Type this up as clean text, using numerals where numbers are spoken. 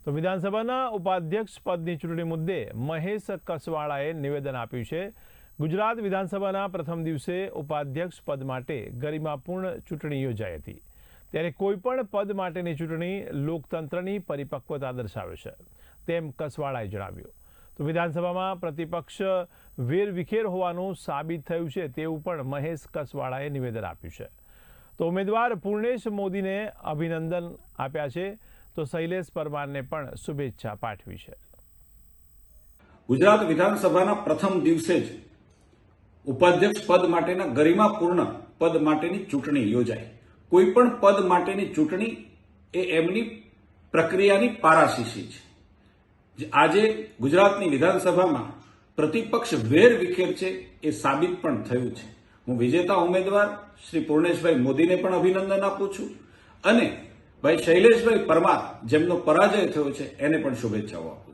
તો વિધાનસભાના ઉપાધ્યક્ષ પદની ચૂંટણી મુદ્દે મહેશ કસવાળાએ નિવેદન આપ્યું છે। ગુજરાત વિધાનસભાના પ્રથમ દિવસે ઉપાધ્યક્ષ પદ માટે ગરિમાપૂર્ણ ચૂંટણી યોજાઈ હતી, ત્યારે કોઈપણ પદ માટેની ચૂંટણી લોકતંત્રની પરિપક્વતા દર્શાવે છે, તેમ કસવાળાએ જણાવ્યું। તો વિધાનસભામાં પ્રતિપક્ષ વેરવિખેર હોવાનું સાબિત થયું છે તેવું પણ મહેશ કસવાળાએ નિવેદન આપ્યું છે। તો ઉમેદવાર પૂર્ણેશ મોદીને અભિનંદન આપ્યા છે, તો શૈલેષ પરમારને પણ શુભેચ્છા પાઠવી છે। ગુજરાત વિધાનસભાના પ્રથમ દિવસે જ ઉપાધ્યક્ષ પદ માટેના ગરિમાપૂર્ણ પદ માટેની ચૂંટણી યોજાઈ। કોઈ પણ પદ માટેની ચૂંટણી એ એમની પ્રક્રિયાની પારાશીશી છે। આજે ગુજરાતની વિધાનસભામાં પ્રતિપક્ષ વેરવિખેર છે એ સાબિત પણ થયું છે। હું વિજેતા ઉમેદવાર શ્રી પૂર્ણેશભાઈ મોદીને પણ અભિનંદન આપું છું અને ભાઈ શૈલેષભાઈ પરમાર જેમનો પરાજય થયો છે એને પણ શુભેચ્છાઓ આપું છું।